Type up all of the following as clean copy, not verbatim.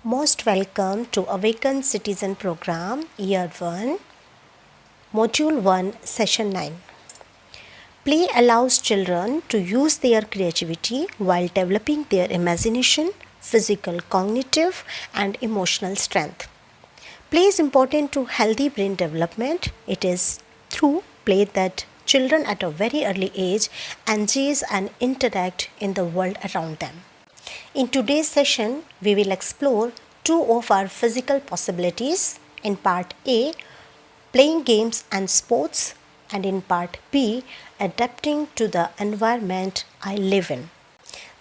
Most welcome to Awaken Citizen Program, Year 1, Module 1, Session 9. Play allows children to use their creativity while developing their imagination, physical, cognitive, and emotional strength. Play is important to healthy brain development. It is through play that children at a very early age engage and interact in the world around them. In today's session, we will explore two of our physical possibilities. In part A, playing games and sports, and in part B, adapting to the environment I live in.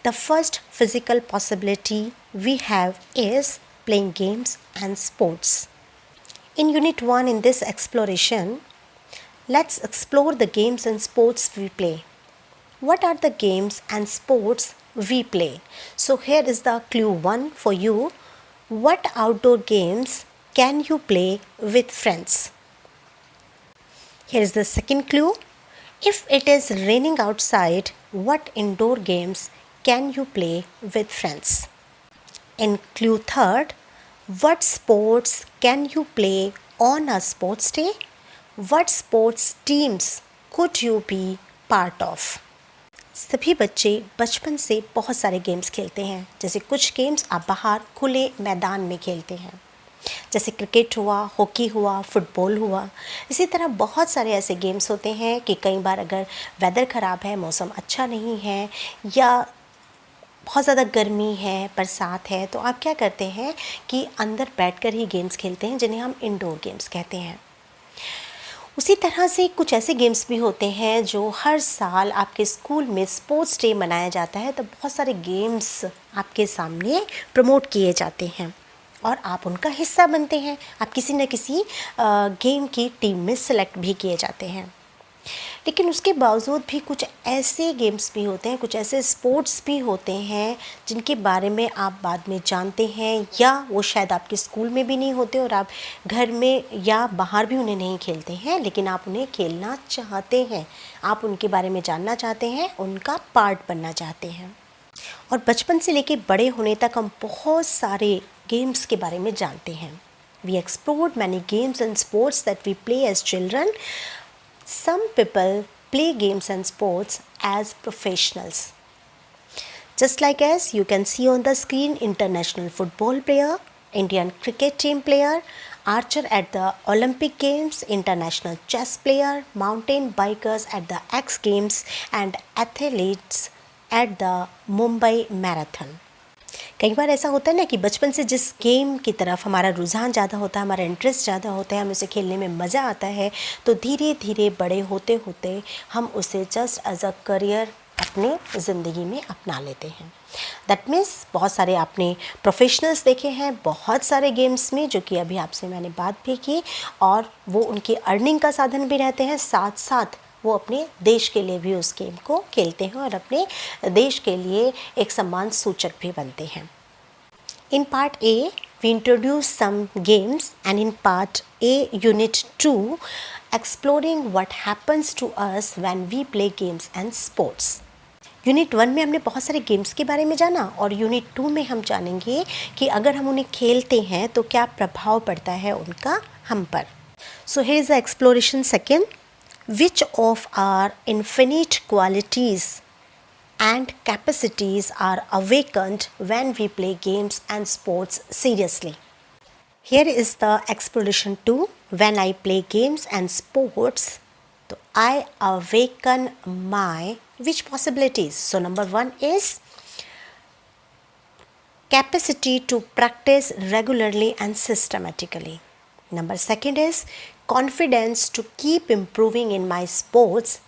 The first physical possibility we have is playing games and sports. In Unit 1, in this exploration, let's explore the games and sports we play. What are the games and sports we play? So here is the clue 1 for you. What outdoor games can you play with friends? Here is the second clue. If it is raining outside, what indoor games can you play with friends? In clue 3rd, what sports can you play on a sports day? What sports teams could you be part of? सभी बच्चे बचपन से बहुत सारे games खेलते हैं. जैसे कुछ गेम्स आप बाहर खुले मैदान में खेलते हैं, जैसे क्रिकेट हुआ, हॉकी हुआ, फुटबॉल हुआ. इसी तरह बहुत सारे ऐसे गेम्स होते हैं कि कई बार अगर वेदर ख़राब है, मौसम अच्छा नहीं है या बहुत ज़्यादा गर्मी है, बरसात है, तो आप क्या करते हैं कि अंदर बैठकर ही गेम्स खेलते हैं, जिन्हें हम इंडोर गेम्स कहते हैं. उसी तरह से कुछ ऐसे गेम्स भी होते हैं जो हर साल आपके स्कूल में स्पोर्ट्स डे मनाया जाता है, तो बहुत सारे गेम्स आपके सामने प्रमोट किए जाते हैं और आप उनका हिस्सा बनते हैं. आप किसी न किसी गेम की टीम में सेलेक्ट भी किए जाते हैं. लेकिन उसके बावजूद भी कुछ ऐसे गेम्स भी होते हैं, कुछ ऐसे स्पोर्ट्स भी होते हैं जिनके बारे में आप बाद में जानते हैं या वो शायद आपके स्कूल में भी नहीं होते और आप घर में या बाहर भी उन्हें नहीं खेलते हैं, लेकिन आप उन्हें खेलना चाहते हैं, आप उनके बारे में जानना चाहते हैं, उनका पार्ट बनना चाहते हैं. और बचपन से लेके बड़े होने तक हम बहुत सारे गेम्स के बारे में जानते हैं. We explored many games and sports that we play as children. Some people play games and sports as professionals. Just like as you can see on the screen, international football player, Indian cricket team player, archer at the Olympic Games, international chess player, mountain bikers at the X Games, and athletes at the Mumbai Marathon. कई बार ऐसा होता है ना कि बचपन से जिस game की तरफ हमारा रुझान ज़्यादा होता है, हमारा इंटरेस्ट ज़्यादा होता है, हमें उसे खेलने में मज़ा आता है, तो धीरे धीरे बड़े होते होते हम उसे जस्ट एज अ करियर अपने ज़िंदगी में अपना लेते हैं. दैट मीन्स बहुत सारे आपने प्रोफेशनल्स देखे हैं बहुत सारे गेम्स में, जो कि अभी आपसे मैंने बात भी की, और वो उनकी अर्निंग का साधन भी रहते हैं, साथ साथ वो अपने देश के लिए भी उस गेम को खेलते हैं और अपने देश के लिए एक सम्मान सूचक भी बनते हैं. In part A, we introduce some games, and in part A, Unit 2, exploring what happens to us when we play games and sports. Unit 1 में हमने बहुत सारे गेम्स के बारे में जाना और यूनिट 2 में हम जानेंगे कि अगर हम उन्हें खेलते हैं तो क्या प्रभाव पड़ता है उनका हम पर. So here is the exploration second. Which of our infinite qualities and capacities are awakened when we play games and sports seriously? Here is the exploration 2. When I play games and sports, I awaken my which possibilities? So number 1 is capacity to practice regularly and systematically. Number 2 is confidence to keep improving in my sports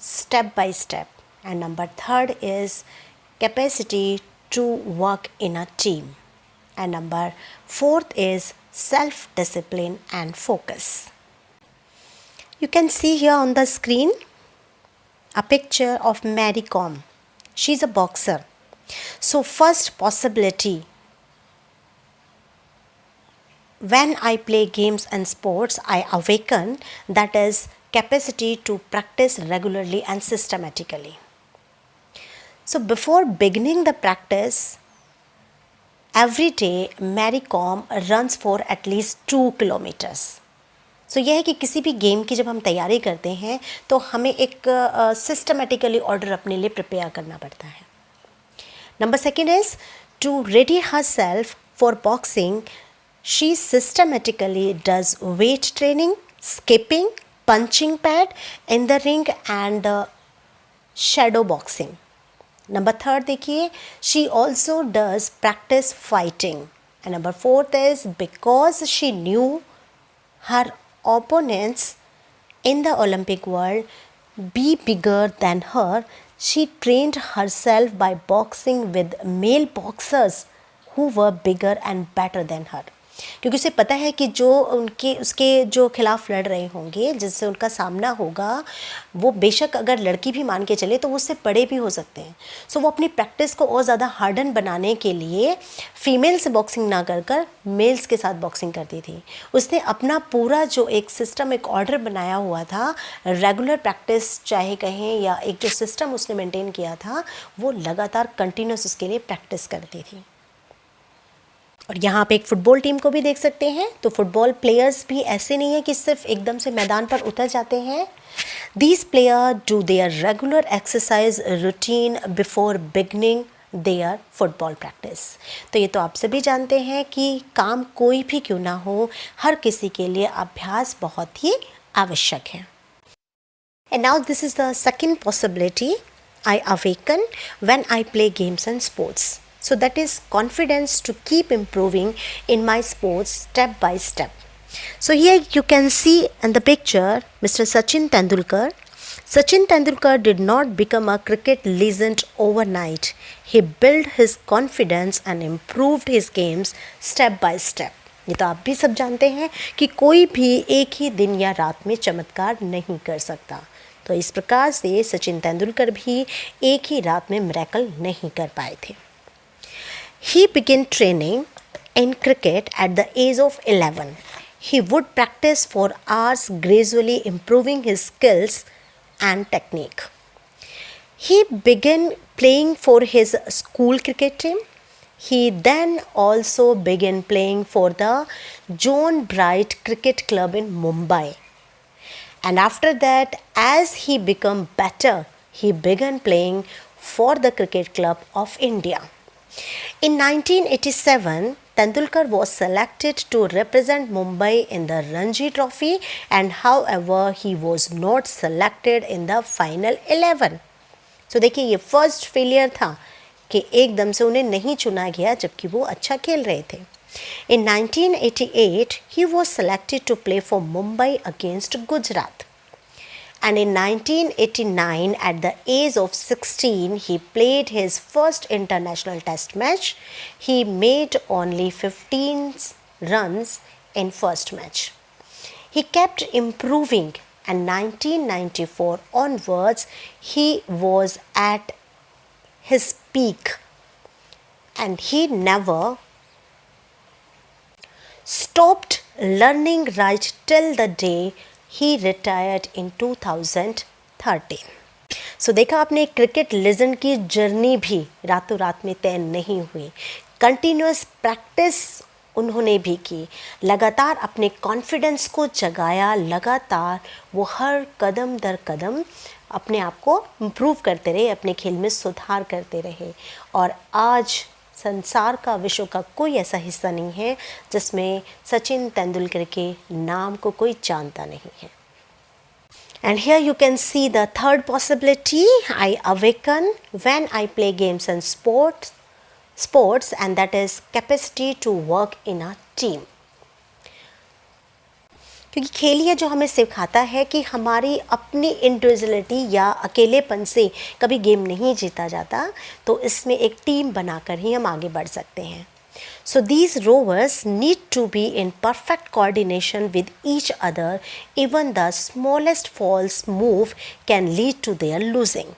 step by step. And number 3 is capacity to work in a team. And number 4 is self-discipline and focus. You can see here on the screen a picture of Mary Kom. She's a boxer. So first possibility, when I play games and sports, I awaken, that is capacity to practice regularly and systematically. So before beginning the practice, every day Mary Kom runs for at least 2 kilometers. सो यह है कि किसी भी game की जब हम तैयारी करते हैं तो हमें एक सिस्टमेटिकली ऑर्डर अपने लिए प्रिपेयर करना पड़ता है. Number second is to ready her self for boxing she systematically does weight training, skipping, punching pad in the ring and shadow boxing. Number third देखिए, she also does practice fighting. And number fourth is because she knew her opponents in the Olympic world be bigger than her, she trained herself by boxing with male boxers who were bigger and better than her. क्योंकि उसे पता है कि जो उसके जो खिलाफ लड़ रहे होंगे, जिससे उनका सामना होगा, वो बेशक अगर लड़की भी मान के चले तो वो उससे बड़े भी हो सकते हैं. सो वो अपनी प्रैक्टिस को और ज़्यादा हार्डन बनाने के लिए फ़ीमेल से बॉक्सिंग ना कर मेल्स के साथ बॉक्सिंग करती थी. उसने अपना पूरा जो एक सिस्टम, एक ऑर्डर बनाया हुआ था, रेगुलर प्रैक्टिस चाहे कहें, या एक जो सिस्टम उसने मेंटेन किया था, वो लगातार कंटिन्यूस उसके लिए प्रैक्टिस करती थी. और यहाँ पे एक फ़ुटबॉल टीम को भी देख सकते हैं. तो फुटबॉल प्लेयर्स भी ऐसे नहीं है कि सिर्फ एकदम से मैदान पर उतर जाते हैं. These player do their regular exercise routine before beginning their football practice. तो ये तो आप सभी जानते हैं कि काम कोई भी क्यों ना हो, हर किसी के लिए अभ्यास बहुत ही आवश्यक है. And now this is the second possibility. I awaken when I play games and sports. So that is confidence to keep improving in my sports step by step. So here you can see in the picture Mr. Sachin Tendulkar. Sachin Tendulkar did not become a cricket legend overnight. He built his confidence and improved his games step by step. ये तो आप भी सब जानते हैं कि कोई भी एक ही दिन या रात में चमत्कार नहीं कर सकता. तो इस प्रकार से सचिन तेंदुलकर भी एक ही रात में मिरेकल नहीं कर पाए थे. He began training in cricket at the age of 11. He would practice for hours, gradually improving his skills and technique. He began playing for his school cricket team. He then also began playing for the John Bright Cricket Club in Mumbai. And after that, as he became better, he began playing for the Cricket Club of India. In 1987, Tendulkar was selected to represent Mumbai in the Ranji Trophy, and however he was not selected in the final 11. So देखिए, ये first failure था कि एकदम से उन्हें नहीं चुना गया जबकि वो अच्छा खेल रहे थे. In 1988, he was selected to play for Mumbai against Gujarat. And in 1989, at the age of 16, he played his first international test match. He made only 15 runs in first match. He kept improving, and 1994 onwards, he was at his peak, and he never stopped learning right till the day he retired in 2013. सो देखा आपने, cricket legend की journey भी रातों रात में तय नहीं हुई. कंटिन्यूस प्रैक्टिस उन्होंने भी की, लगातार अपने कॉन्फिडेंस को जगाया, लगातार वो हर कदम दर कदम अपने आप को इम्प्रूव करते रहे, अपने खेल में सुधार करते रहे. और आज संसार का, विश्व का कोई ऐसा हिस्सा नहीं है जिसमें सचिन तेंदुलकर के नाम को कोई जानता नहीं है. And here you can see the third possibility. I awaken when I play games and sports, and that is capacity to work in a team. क्योंकि खेल ये जो हमें सिखाता है कि हमारी अपनी इंडिविजुअलिटी या अकेलेपन से कभी गेम नहीं जीता जाता, तो इसमें एक टीम बनाकर ही हम आगे बढ़ सकते हैं. So these rowers need to be in perfect coordination with each other. Even the smallest false move can lead to their losing.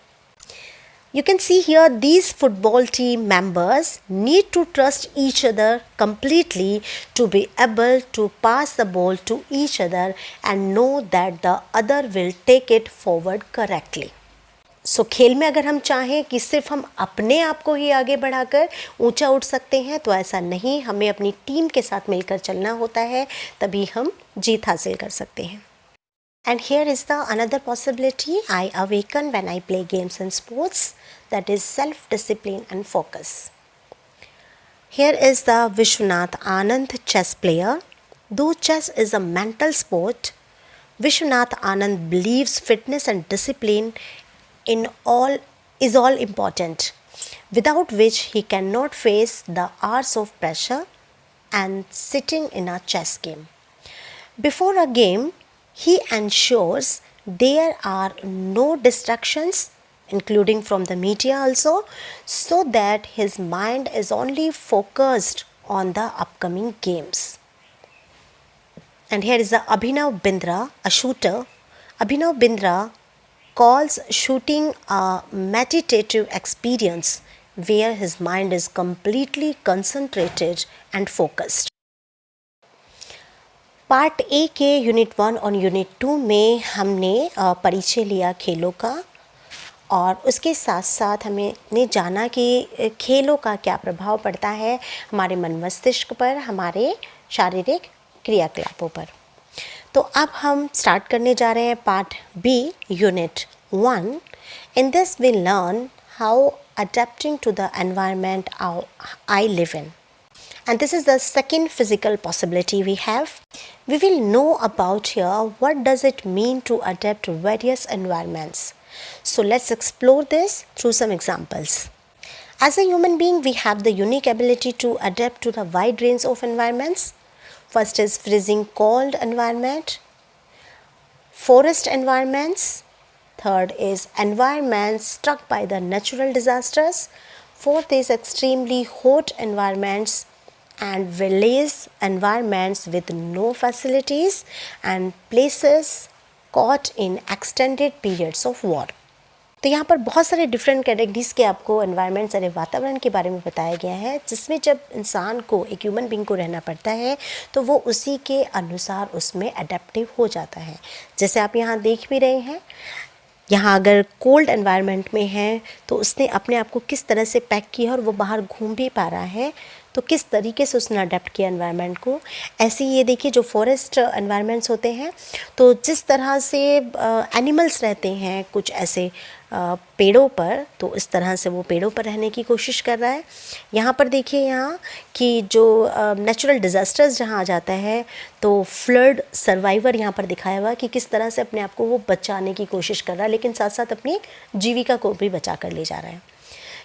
You can see here these football team members need to trust each other completely to be able to pass the ball to each other and know that the other will take it forward correctly. सो खेल में अगर हम चाहें कि सिर्फ हम अपने आप को ही आगे बढ़ाकर ऊंचा उठ सकते हैं, तो ऐसा नहीं, हमें अपनी टीम के साथ मिलकर चलना होता है, तभी हम जीत हासिल कर सकते हैं. And here is the another possibility I awaken when I play games and sports, that is self-discipline and focus. Here is the Vishwanath Anand chess player. Though chess is a mental sport, Vishwanath Anand believes fitness and discipline is all important, without which he cannot face the hours of pressure and sitting in a chess game. Before a game, he ensures there are no distractions, including from the media also, so that his mind is only focused on the upcoming games. And here is the Abhinav Bindra, a shooter. Abhinav Bindra calls shooting a meditative experience where his mind is completely concentrated and focused. Part A के unit 1 और unit 2 में हमने परिचय लिया खेलों का, और उसके साथ साथ हमने जाना कि खेलों का क्या प्रभाव पड़ता है हमारे मन मस्तिष्क पर, हमारे शारीरिक क्रियाकलापों पर. तो अब हम स्टार्ट करने जा रहे हैं part B unit 1. In this we learn how adapting to the environment I live in. And this is the second physical possibility we have. We will know about here what does it mean to adapt to various environments. So let's explore this through some examples. As a human being, we have the unique ability to adapt to the wide range of environments. First is freezing cold environment, forest environments. Third is environments struck by the natural disasters. Fourth is extremely hot environments and village environments with no facilities and places caught in extended periods of war. तो यहाँ पर बहुत सारे different categories के आपको environments यानी वातावरण के बारे में बताया गया है, जिसमें जब इंसान को, एक ह्यूमन बीइंग को रहना पड़ता है, तो वो उसी के अनुसार उसमें अडेप्टिव हो जाता है. जैसे आप यहाँ देख भी रहे हैं, यहाँ अगर कोल्ड एनवायरनमेंट में है तो उसने अपने आप को किस तरह से पैक किया और वो बाहर घूम भी पा रहा है, तो किस तरीके से उसने अडेप्ट किया एनवायरनमेंट को. ऐसे ही ये देखिए जो फॉरेस्ट एनवायरनमेंट्स होते हैं, तो जिस तरह से एनिमल्स रहते हैं कुछ ऐसे पेड़ों पर, तो इस तरह से वो पेड़ों पर रहने की कोशिश कर रहा है. यहाँ पर देखिए यहाँ कि जो नेचुरल डिज़ास्टर्स जहाँ आ जाता है, तो फ्लड सर्वाइवर यहाँ पर दिखाया हुआ कि किस तरह से अपने आप को वो बचाने की कोशिश कर रहा है, लेकिन साथ साथ अपनी जीविका को भी बचा कर ले जा रहा है.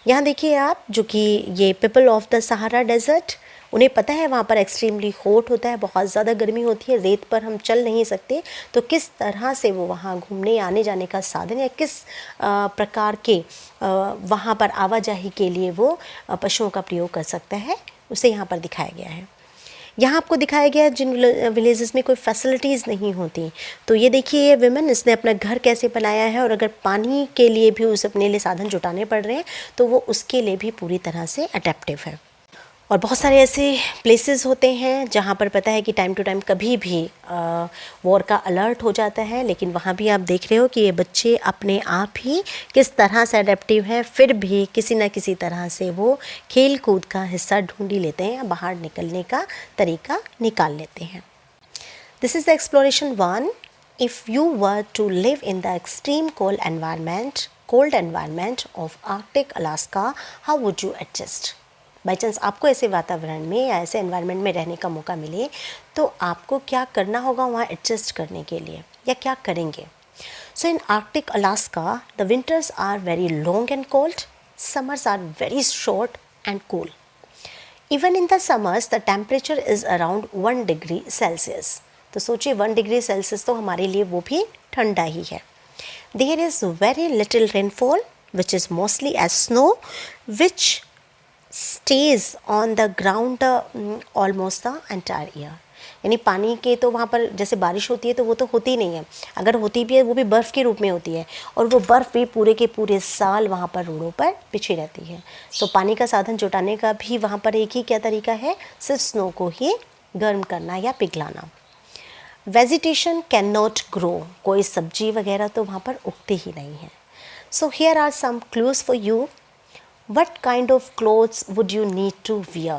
यहाँ देखिए आप, जो कि ये people of the Sahara desert, उन्हें पता है वहाँ पर एक्सट्रीमली हॉट होता है, बहुत ज़्यादा गर्मी होती है, रेत पर हम चल नहीं सकते, तो किस तरह से वो वहाँ घूमने आने जाने का साधन या किस प्रकार के वहाँ पर आवाजाही के लिए वो पशुओं का प्रयोग कर सकता है, उसे यहाँ पर दिखाया गया है. यहाँ आपको दिखाया गया जिन विलेजेस में कोई फैसिलिटीज़ नहीं होती, तो ये देखिए ये विमेन, इसने अपना घर कैसे बनाया है, और अगर पानी के लिए भी उसे अपने लिए साधन जुटाने पड़ रहे हैं, तो वो उसके लिए भी पूरी तरह से अडेप्टिव है. और बहुत सारे ऐसे प्लेसेस होते हैं जहाँ पर पता है कि टाइम टू टाइम कभी भी वॉर का अलर्ट हो जाता है, लेकिन वहाँ भी आप देख रहे हो कि ये बच्चे अपने आप ही किस तरह से अडेप्टिव हैं, फिर भी किसी न किसी तरह से वो खेल कूद का हिस्सा ढूंढ ही लेते हैं या बाहर निकलने का तरीका निकाल लेते हैं. This is the exploration 1. If you were to live in the extreme cold environment of Arctic Alaska, how would you adjust. By chance आपको ऐसे वातावरण में या ऐसे एनवायरनमेंट में रहने का मौका मिले, तो आपको क्या करना होगा वहाँ एडजस्ट करने के लिए, या क्या करेंगे. So in Arctic Alaska the winters are very long and cold, summers are very short and cool. Even in the summers the temperature is around 1 degree Celsius. तो सोचिए 1 डिग्री सेल्सियस तो हमारे लिए वो भी ठंडा ही है. There is very little rainfall which is mostly as snow which stays on the ground almost the entire year. यानी पानी के तो वहाँ पर जैसे बारिश होती है तो वो तो होती नहीं है, अगर होती भी है वो भी बर्फ़ के रूप में होती है, और वो बर्फ़ भी पूरे के पूरे साल वहाँ पर रोडों पर बिछी रहती है. तो पानी का साधन जुटाने का भी वहाँ पर एक ही क्या तरीका है, सिर्फ स्नो को ही गर्म करना या पिघलाना. वेजिटेशन कैन नॉट ग्रो, कोई सब्जी वगैरह तो वहाँ पर उगती ही नहीं है. So here are some clues for you. What kind of clothes would you need to wear?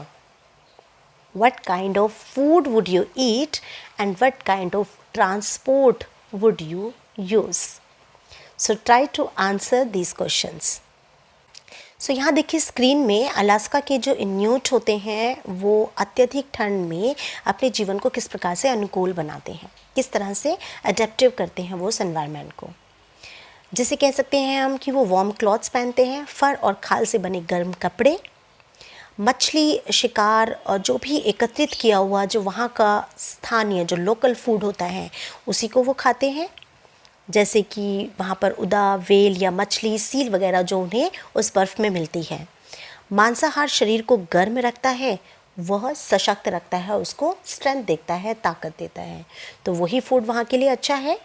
What kind of food would you eat? And what kind of transport would you use? So try to answer these questions. सो यहाँ देखिए screen में Alaska के जो इन्यूट होते हैं वो अत्यधिक ठंड में अपने जीवन को किस प्रकार से अनुकूल बनाते हैं, किस तरह से अडेप्टिव करते हैं वो उस एनवायरनमेंट को। जिसे कह सकते हैं हम कि वो वार्म क्लॉथ्स पहनते हैं, फर और खाल से बने गर्म कपड़े, मछली शिकार और जो भी एकत्रित किया हुआ जो वहाँ का स्थानीय जो लोकल फूड होता है उसी को वो खाते हैं, जैसे कि वहाँ पर उदा, वेल या मछली, सील वगैरह जो उन्हें उस बर्फ़ में मिलती है। मांसाहार शरीर को गर्म रखता है, वह सशक्त रखता है, उसको स्ट्रेंथ देता है, ताकत देता है, तो वही फूड वहाँ के लिए अच्छा है।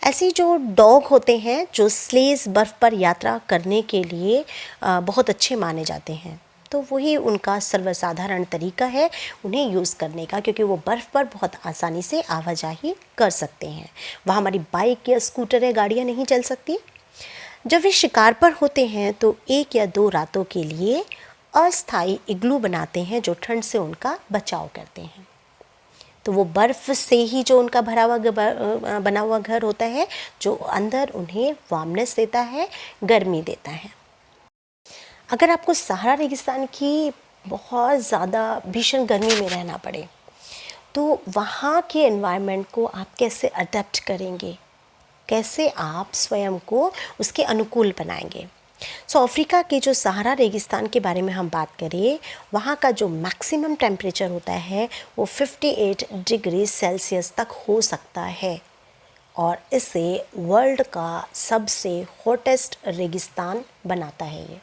ऐसी जो डॉग होते हैं जो स्लेज बर्फ़ पर यात्रा करने के लिए बहुत अच्छे माने जाते हैं, तो वही उनका सर्वसाधारण तरीका है उन्हें यूज़ करने का, क्योंकि वो बर्फ़ पर बहुत आसानी से आवाजाही कर सकते हैं। वहाँ हमारी बाइक या स्कूटर या गाड़ियाँ नहीं चल सकती। जब वे शिकार पर होते हैं तो 1 या 2 रातों के लिए अस्थायी इग्लू बनाते हैं जो ठंड से उनका बचाव करते हैं। तो वो बर्फ़ से ही जो उनका बना हुआ घर होता है जो अंदर उन्हें वार्मनेस देता है, गर्मी देता है। अगर आपको सहारा रेगिस्तान की बहुत ज़्यादा भीषण गर्मी में रहना पड़े तो वहाँ के एनवायरनमेंट को आप कैसे अडेप्ट करेंगे, कैसे आप स्वयं को उसके अनुकूल बनाएंगे। सो अफ्रीका के जो सहारा रेगिस्तान के बारे में हम बात करें, वहाँ का जो मैक्सिमम टेम्परेचर होता है वो 58 डिग्री सेल्सियस तक हो सकता है और इसे वर्ल्ड का सबसे हॉटेस्ट रेगिस्तान बनाता है ये।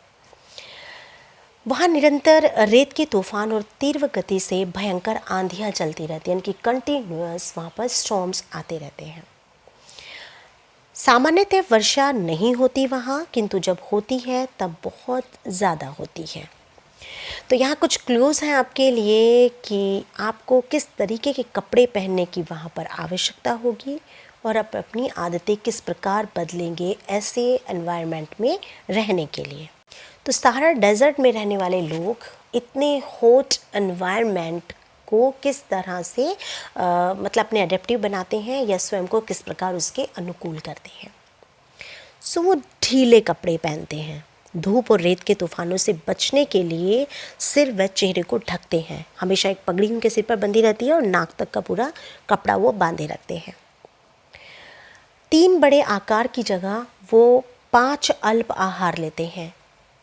वहाँ निरंतर रेत के तूफान और तीव्र गति से भयंकर आंधियाँ चलती रहती हैं, यानी कि कंटिन्यूअस वहाँ पर स्टॉर्म्स आते रहते हैं। सामान्यतः वर्षा नहीं होती वहाँ, किंतु जब होती है तब बहुत ज़्यादा होती है। तो यहाँ कुछ क्लूज़ हैं आपके लिए कि आपको किस तरीके के कपड़े पहनने की वहाँ पर आवश्यकता होगी और आप अपनी आदतें किस प्रकार बदलेंगे ऐसे एनवायरनमेंट में रहने के लिए। तो सहारा डेजर्ट में रहने वाले लोग इतने हॉट एनवायरनमेंट को किस तरह से मतलब अपने अडेप्टिव बनाते हैं या स्वयं को किस प्रकार उसके अनुकूल करते हैं। सो वो ढीले कपड़े पहनते हैं, धूप और रेत के तूफानों से बचने के लिए सिर व चेहरे को ढकते हैं। हमेशा एक पगड़ी उनके सिर पर बंधी रहती है और नाक तक का पूरा कपड़ा वो बांधे रखते हैं। 3 बड़े आकार की जगह वो 5 अल्प आहार लेते हैं,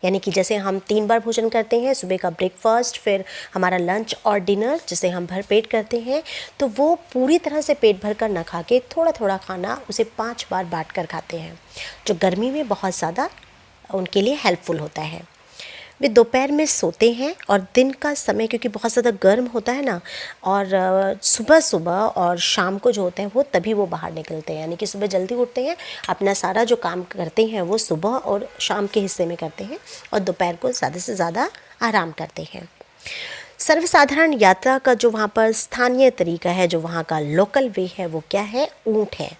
यानी कि जैसे हम 3 बार भोजन करते हैं, सुबह का ब्रेकफास्ट, फिर हमारा लंच और डिनर जिसे हम भर पेट करते हैं, तो वो पूरी तरह से पेट भर कर न खा के थोड़ा थोड़ा खाना उसे 5 बार बांट कर खाते हैं, जो गर्मी में बहुत ज़्यादा उनके लिए हेल्पफुल होता है। वे दोपहर में सोते हैं और दिन का समय क्योंकि बहुत ज़्यादा गर्म होता है ना, और सुबह सुबह और शाम को जो होते हैं वो तभी वो बाहर निकलते हैं, यानी कि सुबह जल्दी उठते हैं, अपना सारा जो काम करते हैं वो सुबह और शाम के हिस्से में करते हैं और दोपहर को ज़्यादा से ज़्यादा आराम करते हैं। सर्वसाधारण यात्रा का जो वहाँ पर स्थानीय तरीका है, जो वहाँ का लोकल वे है, वो क्या है? ऊँट है,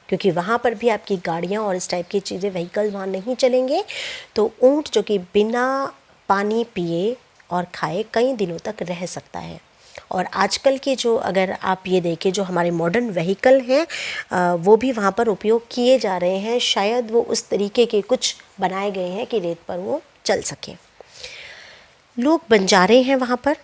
क्योंकि वहाँ पर भी आपकी गाड़ियाँ और इस टाइप की चीज़ें व्हीकल वहाँ नहीं चलेंगे। तो ऊँट जो कि बिना पानी पिए और खाए कई दिनों तक रह सकता है। और आजकल के जो अगर आप ये देखें जो हमारे मॉडर्न व्हीकल हैं वो भी वहाँ पर उपयोग किए जा रहे हैं, शायद वो उस तरीके के कुछ बनाए गए हैं कि रेत पर वो चल सकें। लोग बंजारे हैं वहाँ पर,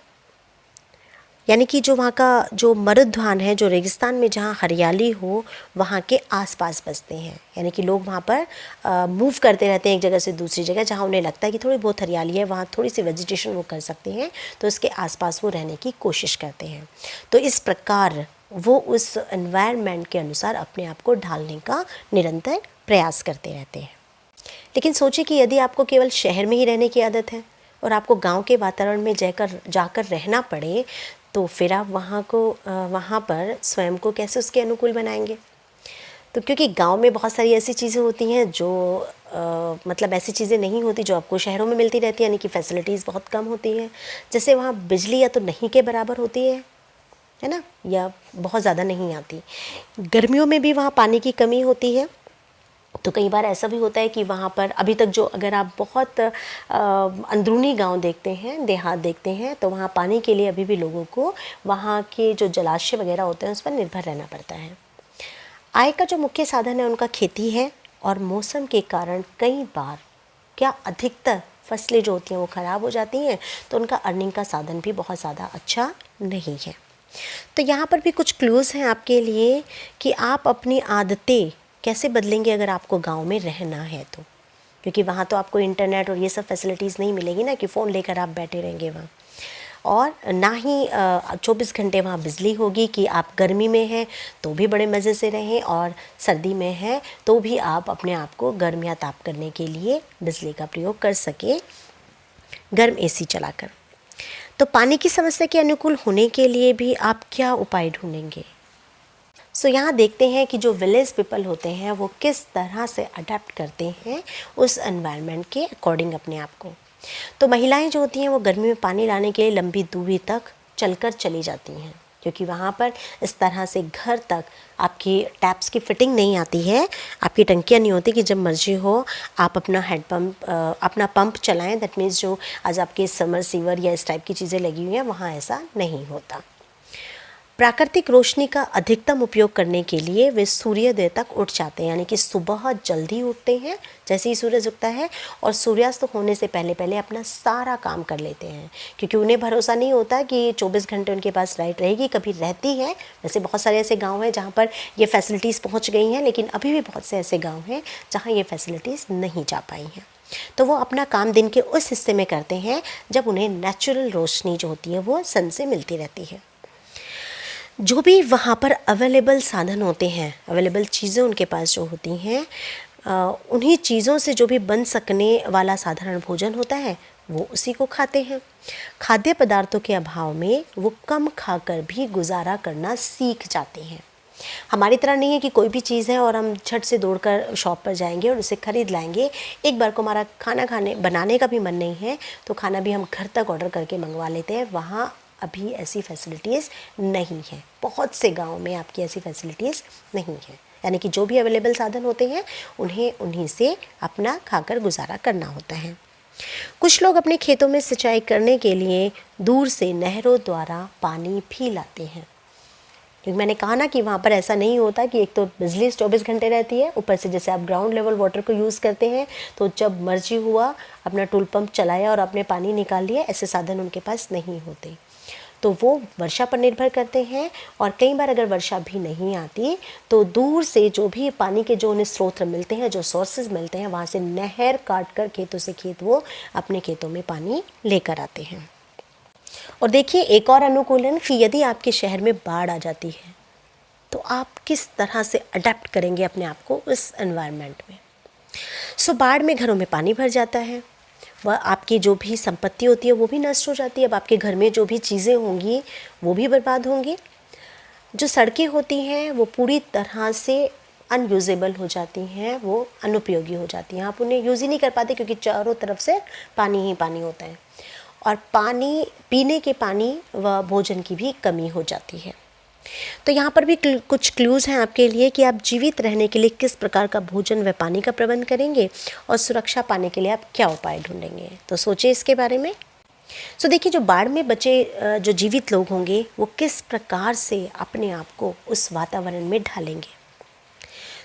यानी कि जो वहाँ का जो मरुद्वान है, जो रेगिस्तान में जहाँ हरियाली हो वहाँ के आसपास बसते हैं, यानी कि लोग वहाँ पर मूव करते रहते हैं एक जगह से दूसरी जगह, जहाँ उन्हें लगता है कि थोड़ी बहुत हरियाली है, वहाँ थोड़ी सी वेजिटेशन वो कर सकते हैं, तो उसके आसपास वो रहने की कोशिश करते हैं। तो इस प्रकार वो उस एनवायरनमेंट के अनुसार अपने आप को ढालने का निरंतर प्रयास करते रहते हैं। लेकिन सोचिए कि यदि आपको केवल शहर में ही रहने की आदत है और आपको गाँव के वातावरण में जाकर रहना पड़े, तो फिर आप वहाँ पर स्वयं को कैसे उसके अनुकूल बनाएंगे? तो क्योंकि गांव में बहुत सारी ऐसी चीज़ें होती हैं जो मतलब ऐसी चीज़ें नहीं होती जो आपको शहरों में मिलती रहती है, यानी कि फैसिलिटीज़ बहुत कम होती हैं। जैसे वहाँ बिजली या तो नहीं के बराबर होती है ना, या बहुत ज़्यादा नहीं आती। गर्मियों में भी वहाँ पानी की कमी होती है तो कई बार ऐसा भी होता है कि वहाँ पर अभी तक जो, अगर आप बहुत अंदरूनी गांव देखते हैं, देहात देखते हैं, तो वहाँ पानी के लिए अभी भी लोगों को वहाँ के जो जलाशय वगैरह होते हैं उस पर निर्भर रहना पड़ता है। आय का जो मुख्य साधन है उनका खेती है, और मौसम के कारण कई बार, क्या अधिकतर फसलें जो होती हैं वो ख़राब हो जाती हैं, तो उनका अर्निंग का साधन भी बहुत ज़्यादा अच्छा नहीं है। तो यहाँ पर भी कुछ क्लूज़ हैं आपके लिए कि आप अपनी आदतें कैसे बदलेंगे अगर आपको गांव में रहना है तो, क्योंकि वहाँ तो आपको इंटरनेट और ये सब फैसिलिटीज़ नहीं मिलेगी ना कि फ़ोन लेकर आप बैठे रहेंगे वहाँ, और ना ही 24 घंटे वहाँ बिजली होगी कि आप गर्मी में हैं तो भी बड़े मज़े से रहें, और सर्दी में हैं तो भी आप अपने आप को गर्म या ताप करने के लिए बिजली का प्रयोग कर सकें गर्म एसी चलाकर। तो पानी की समस्या के अनुकूल होने के लिए भी आप क्या उपाय ढूंढेंगे? सो यहाँ देखते हैं कि जो विलेज पीपल होते हैं वो किस तरह से अडेप्ट करते हैं उस एनवायरनमेंट के अकॉर्डिंग अपने आप को। तो महिलाएं जो होती हैं वो गर्मी में पानी लाने के लिए लंबी दूरी तक चलकर चली जाती हैं, क्योंकि वहाँ पर इस तरह से घर तक आपकी टैप्स की फिटिंग नहीं आती है, आपकी टंकियाँ नहीं होती कि जब मर्जी हो आप अपना अपना पंप चलाएं। दैट मीन्स जो आज आपके समर सीवर या इस टाइप की चीज़ें लगी हुई हैं वहाँ ऐसा नहीं होता। प्राकृतिक रोशनी का अधिकतम उपयोग करने के लिए वे सूर्योदय तक उठ जाते हैं, यानी कि सुबह जल्दी उठते हैं जैसे ही सूरज उगता है, और सूर्यास्त होने से पहले पहले अपना सारा काम कर लेते हैं, क्योंकि उन्हें भरोसा नहीं होता कि 24 घंटे उनके पास लाइट रहेगी। कभी रहती है, वैसे बहुत सारे ऐसे गांव हैं जहां पर ये फैसिलिटीज़ पहुंच गई हैं, लेकिन अभी भी बहुत से ऐसे गाँव हैं जहाँ ये फैसिलिटीज़ नहीं जा पाई हैं। तो वो अपना काम दिन के उस हिस्से में करते हैं जब उन्हें नेचुरल रोशनी जो होती है वो सन से मिलती रहती है। जो भी वहाँ पर अवेलेबल साधन होते हैं, अवेलेबल चीज़ें उनके पास जो होती हैं, उन्हीं चीज़ों से जो भी बन सकने वाला साधारण भोजन होता है वो उसी को खाते हैं। खाद्य पदार्थों के अभाव में वो कम खाकर भी गुजारा करना सीख जाते हैं। हमारी तरह नहीं है कि कोई भी चीज़ है और हम झट से दौड़कर शॉप पर जाएंगे और उसे ख़रीद लाएंगे। एक बार को हमारा खाना बनाने का भी मन नहीं है तो खाना भी हम घर तक ऑर्डर करके मंगवा लेते हैं। वहाँ अभी ऐसी फैसिलिटीज़ नहीं है, बहुत से गाँव में आपकी ऐसी फैसिलिटीज़ नहीं है, यानी कि जो भी अवेलेबल साधन होते हैं उन्हें उन्हीं से अपना खाकर गुजारा करना होता है। कुछ लोग अपने खेतों में सिंचाई करने के लिए दूर से नहरों द्वारा पानी भी लाते हैं, क्योंकि मैंने कहा ना कि वहाँ पर ऐसा नहीं होता कि एक तो बिजली 24 घंटे रहती है, ऊपर से जैसे आप ग्राउंड लेवल वाटर को यूज़ करते हैं तो जब मर्जी हुआ अपना टूल पंप चलाया और आपने पानी निकाल लिया, ऐसे साधन उनके पास नहीं होते। तो वो वर्षा पर निर्भर करते हैं, और कई बार अगर वर्षा भी नहीं आती तो दूर से जो भी पानी के जो उन्हें स्रोत मिलते हैं, जो सोर्सेज मिलते हैं, वहाँ से नहर काट कर खेतों से खेत वो अपने खेतों में पानी लेकर आते हैं। और देखिए एक और अनुकूलन कि यदि आपके शहर में बाढ़ आ जाती है तो आप किस तरह से अडेप्ट करेंगे अपने आप को उस एनवायरनमेंट में। सो बाढ़ में घरों में पानी भर जाता है, वह आपकी जो भी संपत्ति होती है वो भी नष्ट हो जाती है। अब आपके घर में जो भी चीज़ें होंगी वो भी बर्बाद होंगी। जो सड़कें होती हैं वो पूरी तरह से अनयूजेबल हो जाती हैं, वो अनुपयोगी हो जाती हैं, आप उन्हें यूज़ ही नहीं कर पाते क्योंकि चारों तरफ से पानी ही पानी होता है, और पानी पीने के पानी व भोजन की भी कमी हो जाती है। तो यहाँ पर भी कुछ क्लूज़ हैं आपके लिए कि आप जीवित रहने के लिए किस प्रकार का भोजन व पानी का प्रबंध करेंगे और सुरक्षा पाने के लिए आप क्या उपाय ढूंढेंगे। तो सोचिए इसके बारे में। सो देखिए जो बाढ़ में बचे जो जीवित लोग होंगे वो किस प्रकार से अपने आप को उस वातावरण में ढालेंगे।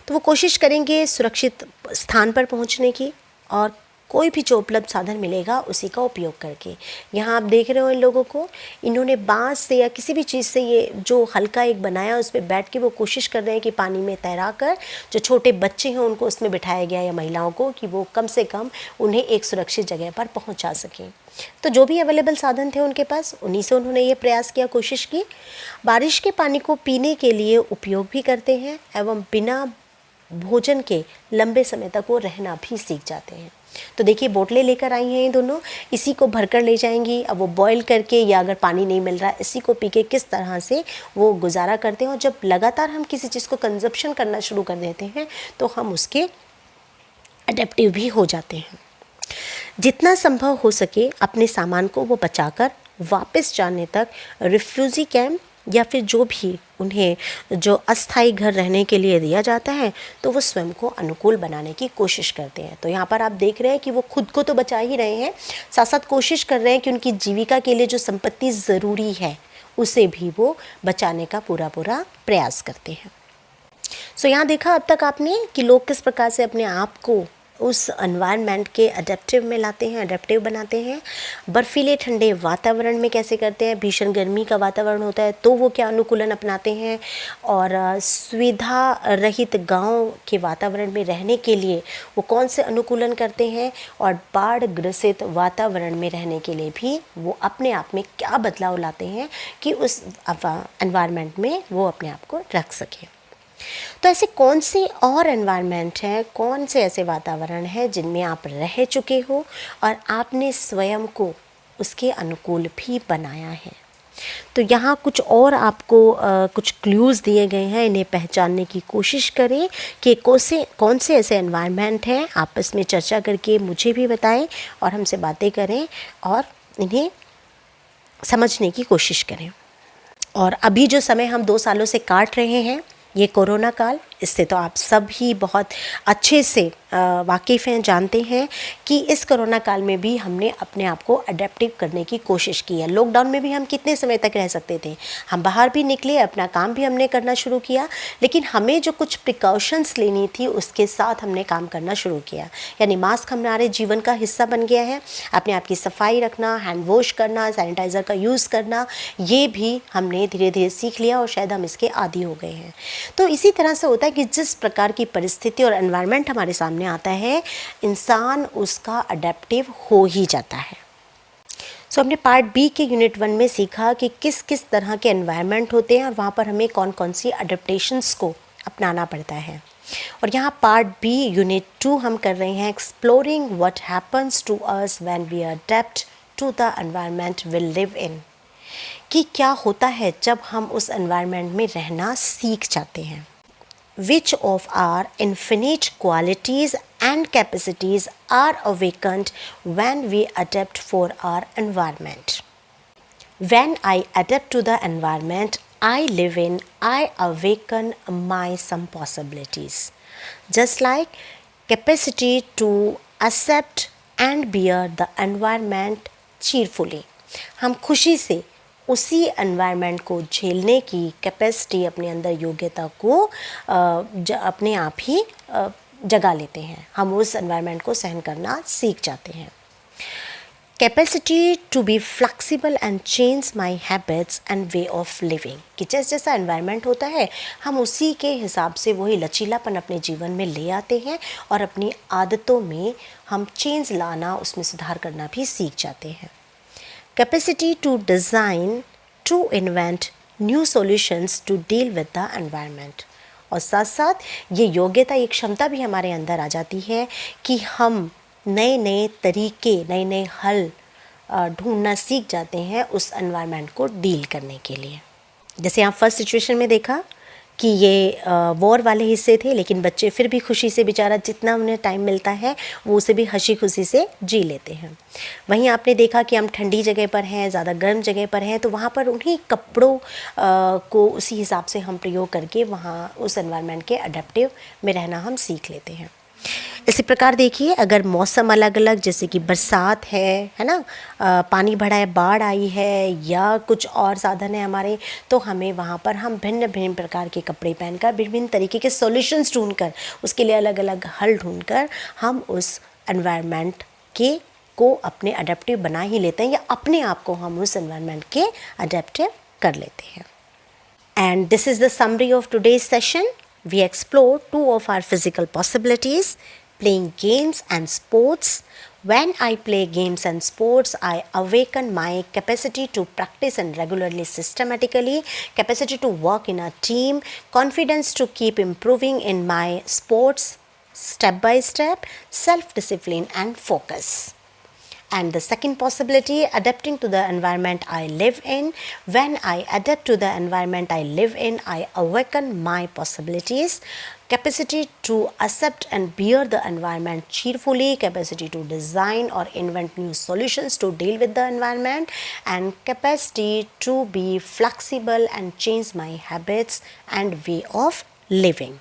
तो वो कोशिश करेंगे सुरक्षित स्थान पर पहुँचने की, और कोई भी जो उपलब्ध साधन मिलेगा उसी का उपयोग करके। यहाँ आप देख रहे हो इन लोगों को, इन्होंने बांस से या किसी भी चीज़ से ये जो हल्का एक बनाया उस पर बैठ के वो कोशिश कर रहे हैं कि पानी में तैरा कर जो छोटे बच्चे हैं उनको उसमें बिठाया गया या महिलाओं को कि वो कम से कम उन्हें एक सुरक्षित जगह पर पहुँचा सकें। तो जो भी अवेलेबल साधन थे उनके पास उन्हीं से उन्होंने ये प्रयास किया, कोशिश की। बारिश के पानी को पीने के लिए उपयोग भी करते हैं एवं बिना भोजन के लंबे समय तक वो रहना भी सीख जाते हैं। तो देखिए बोतलें लेकर आई हैं ये दोनों, इसी को भरकर ले जाएंगी। अब वो बॉईल करके या अगर पानी नहीं मिल रहा है इसी को पी के किस तरह से वो गुजारा करते हैं। और जब लगातार हम किसी चीज़ को कंजप्शन करना शुरू कर देते हैं तो हम उसके अडेप्टिव भी हो जाते हैं। जितना संभव हो सके अपने सामान को वो बचाकर वापस जाने तक रिफ्यूजी कैंप या फिर जो भी उन्हें जो अस्थायी घर रहने के लिए दिया जाता है तो वो स्वयं को अनुकूल बनाने की कोशिश करते हैं। तो यहाँ पर आप देख रहे हैं कि वो खुद को तो बचा ही रहे हैं, साथ साथ कोशिश कर रहे हैं कि उनकी जीविका के लिए जो संपत्ति ज़रूरी है उसे भी वो बचाने का पूरा प्रयास करते हैं। सो यहाँ देखा अब तक आपने कि लोग किस प्रकार से अपने आप को उस एनवायरनमेंट के अडेप्टिव में लाते हैं, अडेप्टिव बनाते हैं। बर्फीले ठंडे वातावरण में कैसे करते हैं, भीषण गर्मी का वातावरण होता है तो वो क्या अनुकूलन अपनाते हैं, और सुविधा रहित गांव के वातावरण में रहने के लिए वो कौन से अनुकूलन करते हैं, और बाढ़ ग्रसित वातावरण में रहने के लिए भी वो अपने आप में क्या बदलाव लाते हैं कि उस एनवायरनमेंट में वो अपने आप को रख सकें। तो ऐसे कौन से और एनवायरनमेंट हैं, कौन से ऐसे वातावरण हैं जिनमें आप रह चुके हो और आपने स्वयं को उसके अनुकूल भी बनाया है। तो यहाँ कुछ और आपको कुछ क्लूज़ दिए गए हैं, इन्हें पहचानने की कोशिश करें कि कौन से ऐसे एनवायरनमेंट हैं। आपस में चर्चा करके मुझे भी बताएं और हमसे बातें करें और इन्हें समझने की कोशिश करें। और अभी जो समय हम 2 सालों से काट रहे हैं, ये कोरोना काल, इससे तो आप सब ही बहुत अच्छे से वाकिफ़ हैं, जानते हैं कि इस कोरोना काल में भी हमने अपने आप को अडेप्टिव करने की कोशिश की है। लॉकडाउन में भी हम कितने समय तक रह सकते थे, हम बाहर भी निकले, अपना काम भी हमने करना शुरू किया, लेकिन हमें जो कुछ प्रिकॉशंस लेनी थी उसके साथ हमने काम करना शुरू किया। यानी मास्क हमारे जीवन का हिस्सा बन गया है। अपने आप की सफाई रखना, हैंड वॉश करना, सैनिटाइज़र का यूज़ करना, ये भी हमने धीरे धीरे सीख लिया और शायद हम इसके आदी हो गए हैं। तो इसी तरह से होता है कि जिस प्रकार की परिस्थिति और एनवायरनमेंट हमारे सामने आता है, इंसान उसका अडेप्टिव हो ही जाता है। सो हमने पार्ट बी के यूनिट 1 में सीखा कि किस किस तरह के एनवायरनमेंट होते हैं और वहाँ पर हमें कौन कौन सी अडेप्टेशंस को अपनाना पड़ता है। और यहाँ पार्ट बी यूनिट 2 हम कर रहे हैं, exploring what happens to us when we adapt to the environment we live in, कि क्या होता है जब हम उस एनवायरनमेंट में रहना सीख जाते हैं। Which of our infinite qualities and capacities are awakened when we adapt for our environment? When I adapt to the environment I live in, I awaken my some possibilities. Just like capacity to accept and bear the environment cheerfully. हम खुशी से उसी environment को झेलने की capacity, अपने अंदर योग्यता को अपने आप ही जगा लेते हैं। हम उस एनवायरनमेंट को सहन करना सीख जाते हैं। Capacity to be flexible and change my habits and way of living, कि जैसा एनवायरनमेंट होता है हम उसी के हिसाब से वही लचीलापन अपने जीवन में ले आते हैं और अपनी आदतों में हम चेंज लाना, उसमें सुधार करना भी सीख जाते हैं। Capacity to design, to invent new solutions to deal with the environment, और साथ साथ ये योग्यता, एक क्षमता भी हमारे अंदर आ जाती है कि हम नए नए तरीके, नए नए हल ढूंढना सीख जाते हैं उस एनवायरनमेंट को डील करने के लिए। जैसे यहाँ फर्स्ट सिचुएशन में देखा कि ये वॉर वाले हिस्से थे, लेकिन बच्चे फिर भी खुशी से, बेचारा जितना उन्हें टाइम मिलता है वो उसे भी हंसी खुशी से जी लेते हैं। वहीं आपने देखा कि हम ठंडी जगह पर हैं, ज़्यादा गर्म जगह पर हैं, तो वहाँ पर उन्हीं कपड़ों को उसी हिसाब से हम प्रयोग करके वहाँ उस एनवायरनमेंट के अडेप्टिव में रहना हम सीख लेते हैं। इसी प्रकार देखिए, अगर मौसम अलग अलग, जैसे कि बरसात है ना, पानी भरा है, बाढ़ आई है, या कुछ और साधन है हमारे, तो हमें वहाँ पर हम भिन्न भिन्न प्रकार के कपड़े पहनकर, विभिन्न तरीके के सॉल्यूशंस ढूंढकर, उसके लिए अलग अलग हल ढूंढकर हम उस एनवायरनमेंट को अपने अडेप्टिव बना ही लेते हैं, या अपने आप को हम उस एनवायरनमेंट के अडेप्टिव कर लेते हैं। And this is the summary of today's session. We explore 2 of our physical possibilities, playing games and sports. When I play games and sports, I awaken my capacity to practice and regularly systematically, capacity to work in a team, confidence to keep improving in my sports step by step, self-discipline and focus. And the second possibility, adapting to the environment I live in. When I adapt to the environment I live in, I awaken my possibilities, capacity to accept and bear the environment cheerfully, capacity to design or invent new solutions to deal with the environment, and capacity to be flexible and change my habits and way of living.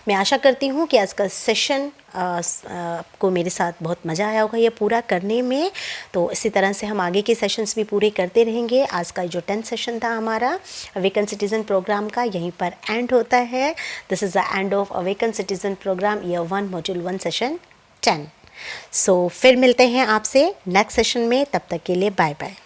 मैं आशा करती हूँ कि आज का session आपको मेरे साथ बहुत मज़ा आया होगा ये पूरा करने में। तो इसी तरह से हम आगे के सेशंस भी पूरे करते रहेंगे। आज का जो 10th सेशन था हमारा अवेकन सिटीज़न प्रोग्राम का, यहीं पर एंड होता है। This is the end of awaken citizen programme year 1 module 1 session 10। So फिर मिलते हैं आपसे नेक्स्ट सेशन में, तब तक के लिए बाय बाय।